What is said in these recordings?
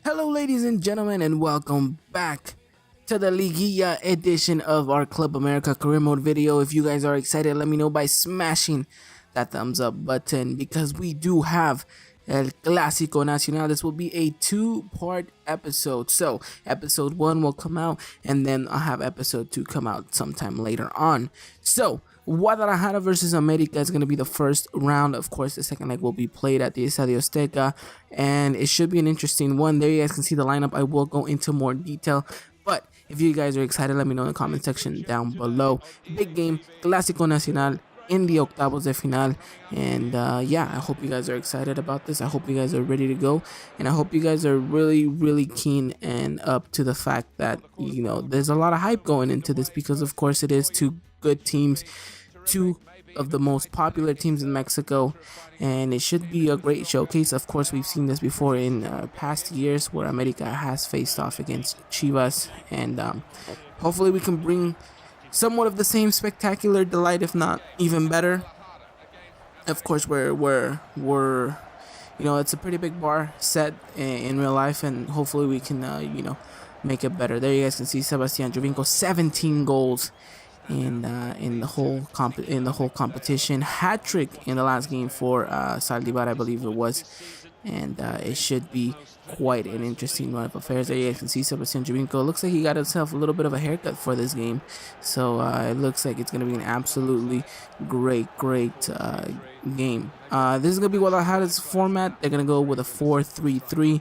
Hello, ladies and gentlemen, and welcome back to the Liguilla edition of our Club America Career Mode video. If you guys are excited, let me know by smashing that thumbs up button because we do have El Clásico Nacional. This will be a two-part episode. So, episode 1 will come out, and then I'll have episode 2 come out sometime later on. So, Guadalajara versus America is going to be the first round. Of course, the second leg will be played at the Estadio Azteca, and it should be an interesting one. There you guys can see the lineup. I will go into more detail, but if you guys are excited, let me know in the comment section down below. Big game, Clásico Nacional in the octavos de final, and yeah, I hope you guys are excited about this. I hope you guys are ready to go, and I hope you guys are really keen and up to the fact that, you know, there's a lot of hype going into this because of course it is two good teams, two of the most popular teams in Mexico, and it should be a great showcase. Of course, we've seen this before in past years where America has faced off against Chivas, and hopefully we can bring somewhat of the same spectacular delight, if not even better. Of course, we're you know, it's a pretty big bar set in real life, and hopefully we can you know, make it better. There you guys can see Sebastian Jovinko, 17 goals in the whole competition, hat trick in the last game for Zaldivar, I believe it was, and it should be quite an interesting run of affairs. There you guys can see Sebastian Jovinko. Looks like he got himself a little bit of a haircut for this game, so it looks like it's going to be an absolutely great game. This is going to be Guadalajara's format. They're going to go with a 4-3-3.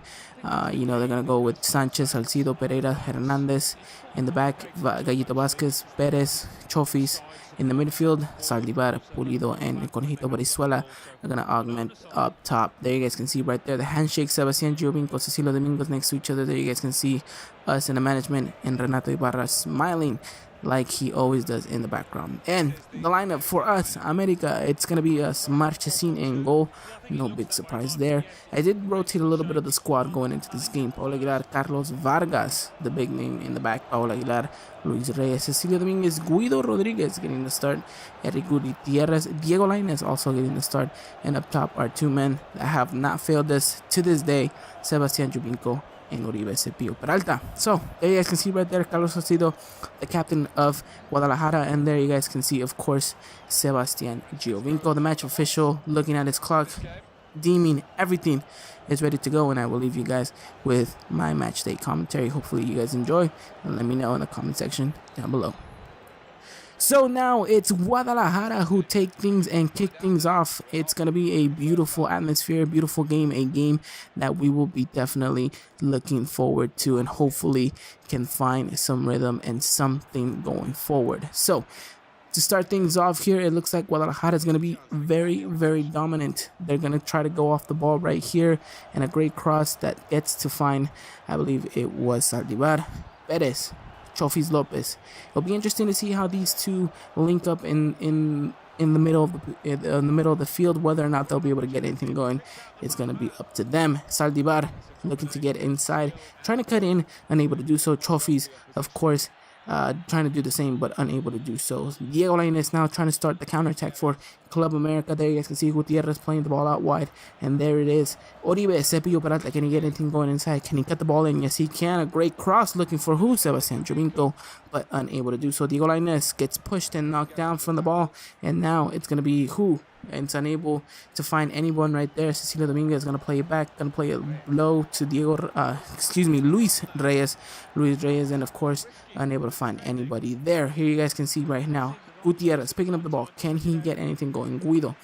You know, they're going to go with Sanchez, Salcido, Pereira, Hernandez in the back, Gallito Vázquez, Perez, Chofis in the midfield, Zaldivar, Pulido, and Conejito Brizuela are going to augment up top. There you guys can see right there the handshake, Sebastian Jovinko, Cecilio Domingos next to each other. There you guys can see us in the management and Renato Ibarra smiling like he always does in the background. And the lineup for us, America, it's going to be Marchesín in goal. No big surprise there. I did rotate a little bit of the squad going into this game. Paul Aguilar, Carlos Vargas, the big name in the back. Paul Aguilar, Luis Reyes, Cecilio Dominguez, Guido Rodriguez getting the start. Eric Gutierrez, Diego Lainez also getting the start. And up top are two men that have not failed us to this day, Sebastian Jovinko and Uribe Cepillo Peralta. So there you guys can see right there Carlos Salcido, the captain of Guadalajara, and there you guys can see, of course, Sebastian Jovinko, the match official, looking at his clock, deeming everything is ready to go, and I will leave you guys with my match day commentary. Hopefully you guys enjoy, and let me know in the comment section down below. So now it's Guadalajara who take things and kick things off. It's going to be a beautiful atmosphere, beautiful game, a game that we will be definitely looking forward to and hopefully can find some rhythm and something going forward. So to start things off here, it looks like Guadalajara is going to be very dominant. They're going to try to go off the ball right here, and a great cross that gets to find, I believe it was Zaldivar, Perez, Chofis Lopez. It'll be interesting to see how these two link up in the middle of the field. Whether or not they'll be able to get anything going, it's going to be up to them. Zaldivar looking to get inside, trying to cut in, unable to do so. Chofis, of course, trying to do the same but unable to do so. Diego Lainez now trying to start the counterattack for Club America. There you guys can see Gutierrez playing the ball out wide, and there it is. Uribe Cepillo Peralta, can he get anything going inside? Can he cut the ball in? Yes, he can. A great cross looking for who? Sebastian Jovinko, but unable to do so. Diego Lainez gets pushed and knocked down from the ball, and now it's going to be who? And it's unable to find anyone right there. Cecilio Dominguez is going to play it back, going to play it low to Luis Reyes. Luis Reyes, and of course, unable to find anybody there. Here you guys can see right now, Gutierrez picking up the ball. Can he get anything going? Guido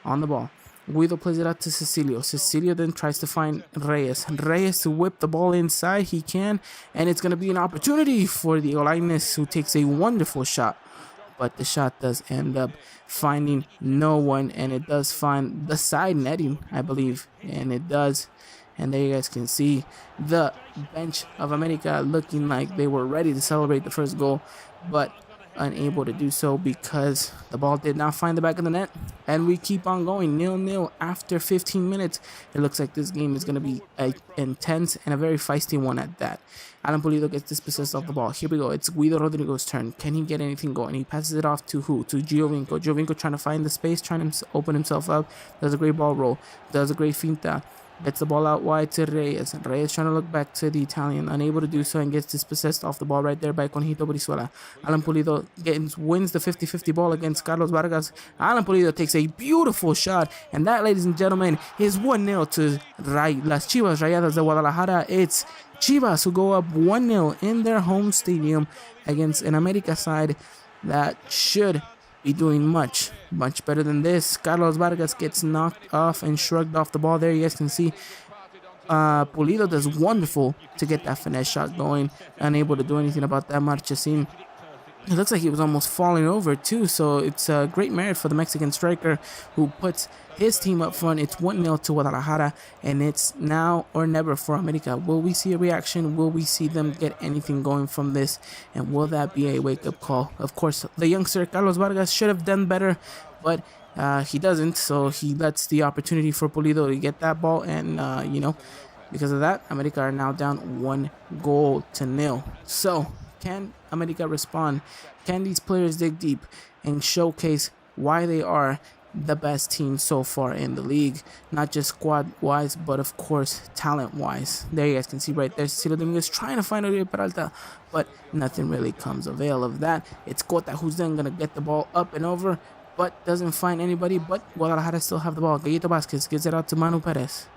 on the ball. Guido plays it out to Cecilio. Cecilio then tries to find Reyes. Reyes to whip the ball inside. He can, and it's going to be an opportunity for Diego Lainez, who takes a wonderful shot. But the shot does end up finding no one, and it does find the side netting, I believe, and it does. And there you guys can see the bench of America looking like they were ready to celebrate the first goal, but unable to do so because the ball did not find the back of the net. And we keep on going 0-0 after 15 minutes. It looks like this game is going to be intense and a very feisty one at that. Alan Pulido gets dispossessed of the ball. Here we go. It's Guido Rodrigo's turn. Can he get anything going? He passes it off to who? To Jovinko. Jovinko trying to find the space, trying to open himself up. Does a great ball roll. Does a great finta. Gets the ball out wide to Reyes. Reyes trying to look back to the Italian, unable to do so, and gets dispossessed off the ball right there by Conjito Brizuela. Alan Pulido wins the 50-50 ball against Carlos Vargas. Alan Pulido takes a beautiful shot, and that, ladies and gentlemen, is 1-0 to Las Chivas Rayadas de Guadalajara. It's Chivas who go up 1-0 in their home stadium against an America side that should be doing much better than this. Carlos Vargas gets knocked off and shrugged off the ball there. You guys can see Pulido does wonderful to get that finesse shot going. Unable to do anything about that. Marchesín, it looks like he was almost falling over too, so it's a great merit for the Mexican striker who puts his team up front. It's 1-0 to Guadalajara, and it's now or never for America. Will we see a reaction? Will we see them get anything going from this? And will that be a wake-up call? Of course, the youngster Carlos Vargas should have done better, but he doesn't, so he lets the opportunity for Pulido to get that ball, and because of that, America are now down 1-0. So can America respond? Can these players dig deep and showcase why they are the best team so far in the league? Not just squad-wise, but of course talent-wise. There you guys can see right there, Cecilio Dominguez trying to find Oribe Peralta, but nothing really comes avail of that. It's Cota who's then going to get the ball up and over, but doesn't find anybody. But Guadalajara still have the ball. Gallito Vasquez gives it out to Michael Perez,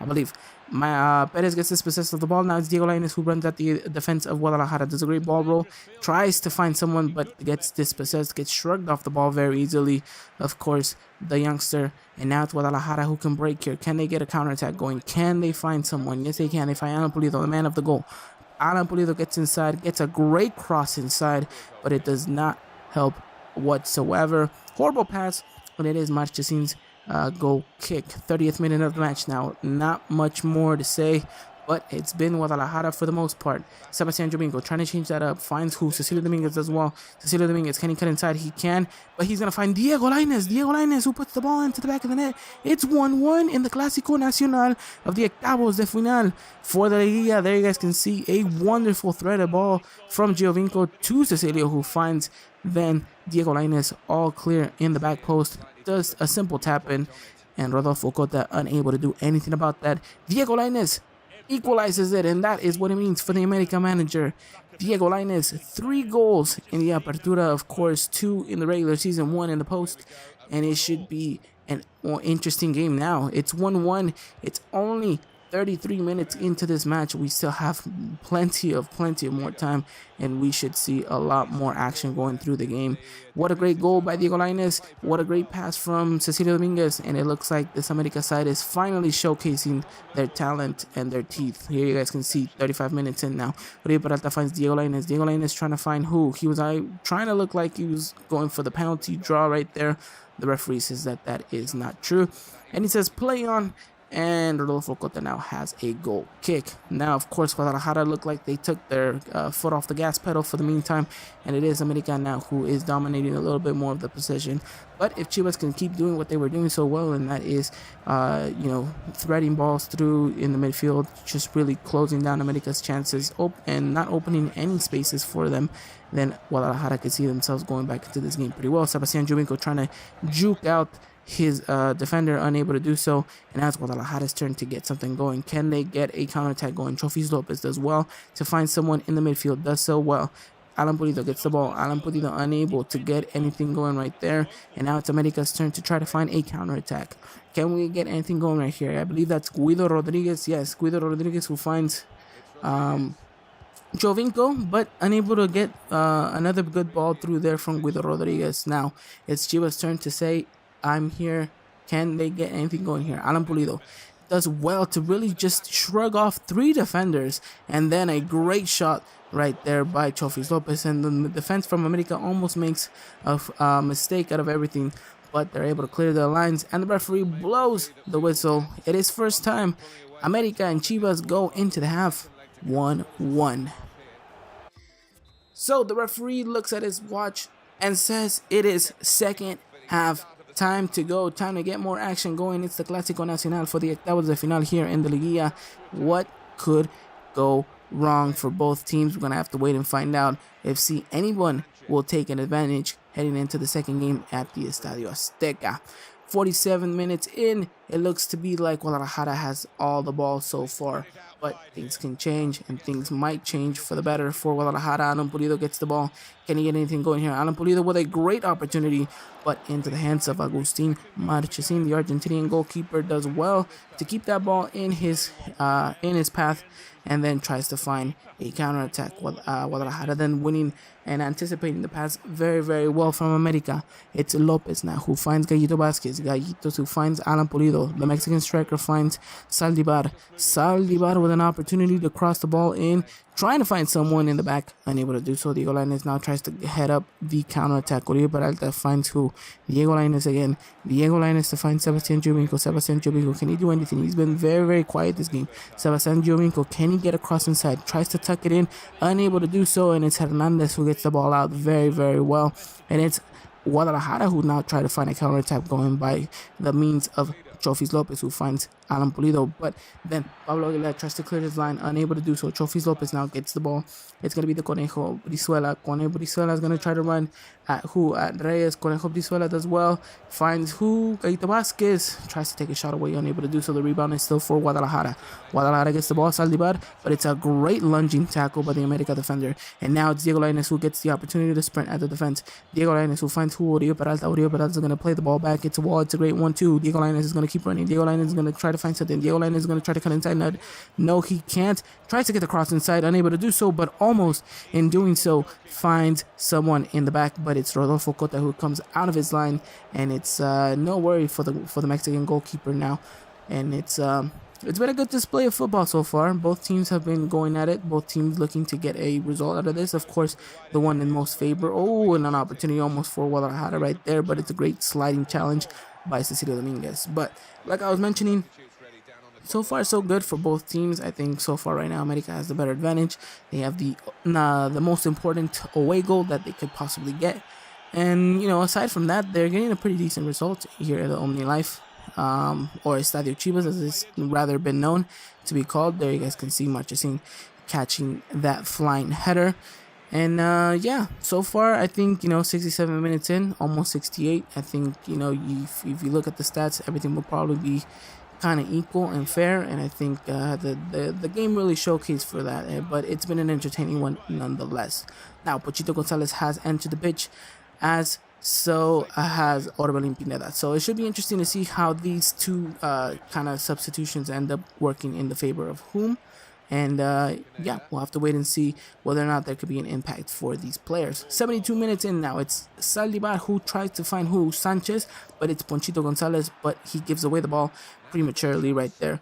I believe. Perez gets dispossessed of the ball. Now it's Diego Lainez who runs at the defense of Guadalajara. Does a great ball roll. Tries to find someone, but gets dispossessed. Gets shrugged off the ball very easily. Of course, the youngster. And now it's Guadalajara who can break here. Can they get a counterattack going? Can they find someone? Yes, they can. They find Alan Pulido, the man of the goal. Alan Pulido gets inside. Gets a great cross inside, but it does not help whatsoever. Horrible pass, but it is Marchesín's goal kick. 30th minute of the match now. Not much more to say, but it's been Guadalajara for the most part. Sebastián Jovinko trying to change that up. Finds who? Cecilio Dominguez as well. Cecilio Dominguez, can he cut inside? He can, but he's going to find Diego Lainez. Diego Lainez who puts the ball into the back of the net. It's 1-1 in the Clásico Nacional of the octavos de final for the Liguilla. There you guys can see a wonderful threaded ball from Jovinko to Cecilio, who finds then Diego Lainez all clear in the back post. Does a simple tap in, and Rodolfo Cota unable to do anything about that. Diego Lainez equalizes it, and that is what it means for the America manager. Diego Lainez, 3 goals in the Apertura, of course, 2 in the regular season, 1 in the post, and it should be an more interesting game now. It's 1-1. It's only 33 minutes into this match. We still have plenty of more time, and we should see a lot more action going through the game. What a great goal by Diego Lainez. What a great pass from Cecilio Dominguez, and it looks like this America side is finally showcasing their talent and their teeth. Here you guys can see 35 minutes in now. Oribe Peralta finds Diego Lainez. Diego Lainez trying to find who? He was trying to look like he was going for the penalty draw right there. The referee says that is not true, and he says play on. And Rodolfo Cota now has a goal kick. Now, of course, Guadalajara looked like they took their foot off the gas pedal for the meantime. And it is America now who is dominating a little bit more of the possession. But if Chivas can keep doing what they were doing so well, and that is, threading balls through in the midfield, just really closing down America's chances and not opening any spaces for them, then Guadalajara could see themselves going back into this game pretty well. Sebastián Jovinko trying to juke out his defender, unable to do so, and now it's Guadalajara's turn to get something going. Can they get a counterattack going? Chofis Lopez does well to find someone in the midfield, does so well. Alan Pulido gets the ball. Alan Pulido unable to get anything going right there, and now it's America's turn to try to find a counterattack. Can we get anything going right here? I believe that's Guido Rodriguez. Yes, Guido Rodriguez who finds Jovinko, but unable to get another good ball through there from Guido Rodriguez. Now it's Chivas' turn to say, I'm here. Can they get anything going here? Alan Pulido does well to really just shrug off 3 defenders, and then a great shot right there by Chofis Lopez, and the defense from America almost makes a mistake out of everything, but they're able to clear their lines, and the referee blows the whistle. It is first time America and Chivas go into the half 1-1. So the referee looks at his watch and says it is second half. Time to go, time to get more action going. It's the Clásico Nacional for the octavos de final here in the Liguilla. What could go wrong for both teams? We're going to have to wait and find out if anyone will take an advantage heading into the second game at the Estadio Azteca. 47 minutes in, it looks to be like Guadalajara has all the ball so far. But things can change, and things might change for the better for Guadalajara. Alan Pulido gets the ball. Can he get anything going here? Alan Pulido with a great opportunity, but into the hands of Agustin Marchesin. The Argentinian goalkeeper does well to keep that ball in his path, and then tries to find a counterattack. Guadalajara then winning and anticipating the pass very, very well from America. It's Lopez now who finds Gallito Vasquez. Gallitos who finds Alan Pulido. The Mexican striker finds Saldivar. Saldivar with an opportunity to cross the ball in, trying to find someone in the back, unable to do so. Diego Lainez now tries to head up the counterattack. Oribe Peralta finds who? Diego Lainez again. Diego Lainez to find Sebastian Jovinko. Sebastian Jovinko, can he do anything? He's been very, very quiet this game. Sebastian Jovinko, can he get across inside? Tries to tuck it in, unable to do so, and it's Hernandez who gets the ball out very, very well. And it's Guadalajara who now try to find a counterattack going by the means of Chofis Lopez, who finds Alan Pulido, but then Pablo Aguilar tries to clear his line, unable to do so. Chofis Lopez now gets the ball. It's going to be the Conejo Brizuela. Conejo Brizuela is going to try to run at Reyes. Conejo Brizuela does well, finds Gallito Vasquez, tries to take a shot away, unable to do so. The rebound is still for Guadalajara. Guadalajara gets the ball, Saldivar, but it's a great lunging tackle by the America defender. And now it's Diego Lainez who gets the opportunity to sprint at the defense. Diego Lainez who finds Oribe Peralta. Oribe Peralta is going to play the ball back. It's a wall. It's a great 1-2. Diego Lainez is going to keep running. Diego Lainez is going to try to find something. Diego Lainez is going to try to cut inside. No, he can't. Tries to get the cross inside, unable to do so, but almost in doing so finds someone in the back. But it's Rodolfo Cota who comes out of his line, and it's no worry for the Mexican goalkeeper now. And it's been a good display of football so far. Both teams have been going at it. Both teams looking to get a result out of this. Of course, the one in most favor. Oh, and an opportunity almost for Guadalajara right there, but it's a great sliding challenge by Cecilio Dominguez. But like I was mentioning, so far so good for both teams. I think so far right now America has the better advantage. They have the most important away goal that they could possibly get. And, aside from that, they're getting a pretty decent result here at the Omni Life. Or Estadio Chivas, as it's rather been known to be called. There you guys can see Marchesin catching that flying header. And yeah, so far I think 67 minutes in, almost 68. I think if you look at the stats, everything will probably be kind of equal and fair, and I think the game really showcased for that. But it's been an entertaining one nonetheless. Now Pochito Gonzalez has entered the pitch, as so has Orbelin Pineda. So it should be interesting to see how these two kind of substitutions end up working in the favor of whom. And yeah, we'll have to wait and see whether or not there could be an impact for these players. 72 minutes in now. It's Saldivar who tries to find Sanchez, but it's Ponchito Gonzalez, but he gives away the ball prematurely right there.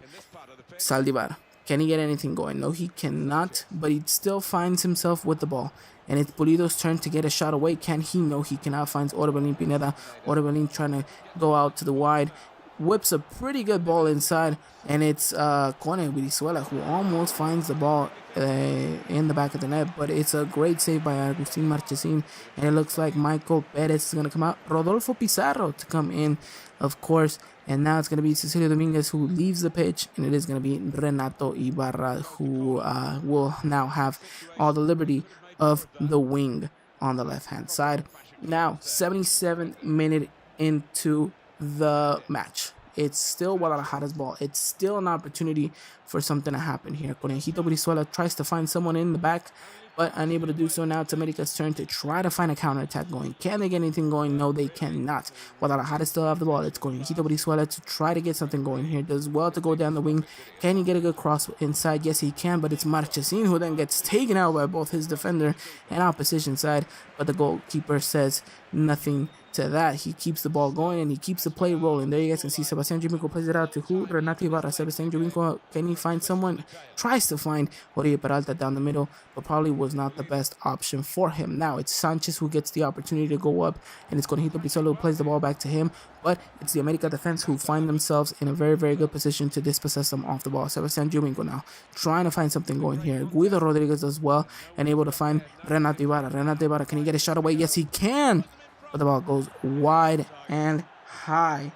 Saldivar, can he get anything going? No, he cannot, but he still finds himself with the ball. And it's Pulido's turn to get a shot away. Can he? No, he cannot. Finds Orbelin Pineda. Orbelin trying to go out to the wide. Whips a pretty good ball inside, and it's Conejo Brizuela who almost finds the ball in the back of the net, but it's a great save by Agustin Marchesin, and it looks like Michael Perez is going to come out. Rodolfo Pizarro to come in, of course, and now it's going to be Cecilio Dominguez who leaves the pitch, and it is going to be Renato Ibarra who will now have all the liberty of the wing on the left-hand side. Now, 77 minutes into the match. It's still Guadalajara's ball. It's still an opportunity for something to happen here. Conejito Brizuela tries to find someone in the back, but unable to do so. Now it's America's turn to try to find a counterattack going. Can they get anything going? No, they cannot. Guadalajara still have the ball. It's Conejito Brizuela to try to get something going here. Does well to go down the wing. Can he get a good cross inside? Yes, he can, but it's Marchesin who then gets taken out by both his defender and opposition side, but the goalkeeper says nothing to that. He keeps the ball going and he keeps the play rolling. There you guys can see Sebastian Jovinko plays it out to who? Renato Ibarra. Sebastian Jovinko, can he find someone? Tries to find Oribe Peralta down the middle, but probably was not the best option for him. Now it's Sanchez who gets the opportunity to go up, and it's Conejito Brizuela who plays the ball back to him, but it's the America defense who find themselves in a very, very good position to dispossess them off the ball. Sebastian Jovinko now trying to find something going here. Guido Rodriguez as well, and able to find Renato Ibarra. Renato Ibarra, can he get a shot away? Yes, he can. But the ball goes wide and high.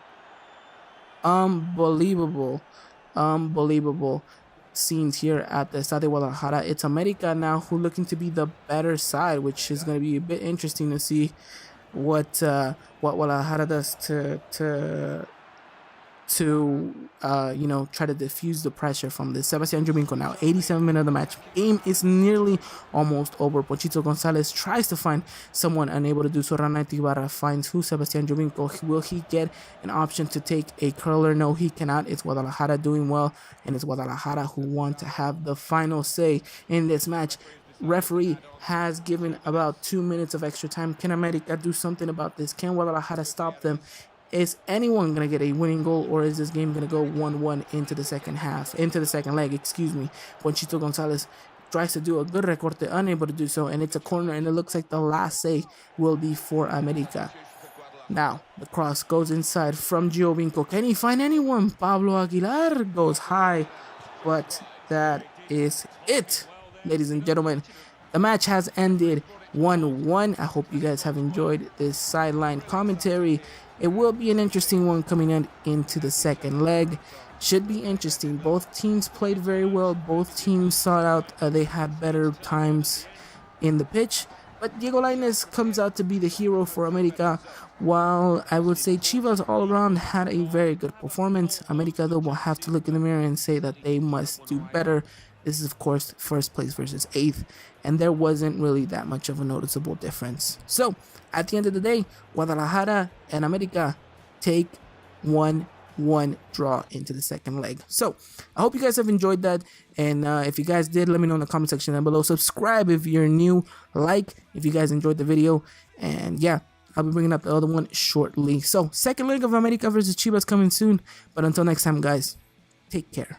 Unbelievable scenes here at the Estadio Guadalajara. It's America now who looking to be the better side, which is going to be a bit interesting to see what Guadalajara does to to try to diffuse the pressure from this. Sebastian Jovinko now 87 minutes of the match. Game is nearly almost over. Pochito Gonzalez tries to find someone, unable to do so. Ranati Ibarra finds who? Sebastian Jovinko. Will he get an option to take a curler? No, he cannot. It's Guadalajara doing well, and it's Guadalajara who want to have the final say in this match. Referee has given about 2 minutes of extra time. Can America do something about this? Can Guadalajara stop them? Is anyone going to get a winning goal, or is this game going to go 1-1 into the second leg, excuse me. Ponchito Gonzalez tries to do a good recorte, unable to do so, and it's a corner, and it looks like the last say will be for America. Now, the cross goes inside from Giovinco. Can he find anyone? Pablo Aguilar goes high, but that is it, ladies and gentlemen. The match has ended 1-1. I hope you guys have enjoyed this sideline commentary. It will be an interesting one coming into the second leg. Should be interesting. Both teams played very well. Both teams sought out. They had better times in the pitch. But Diego Lainez comes out to be the hero for America, while I would say Chivas all around had a very good performance. America, though, will have to look in the mirror and say that they must do better. This is, of course, first place versus 8th, and there wasn't really that much of a noticeable difference. So, at the end of the day, Guadalajara and America take 1-1 draw into the second leg. So, I hope you guys have enjoyed that, and if you guys did, let me know in the comment section down below. Subscribe if you're new, like if you guys enjoyed the video, and yeah, I'll be bringing up the other one shortly. So, second leg of America versus Chivas coming soon, but until next time, guys, take care.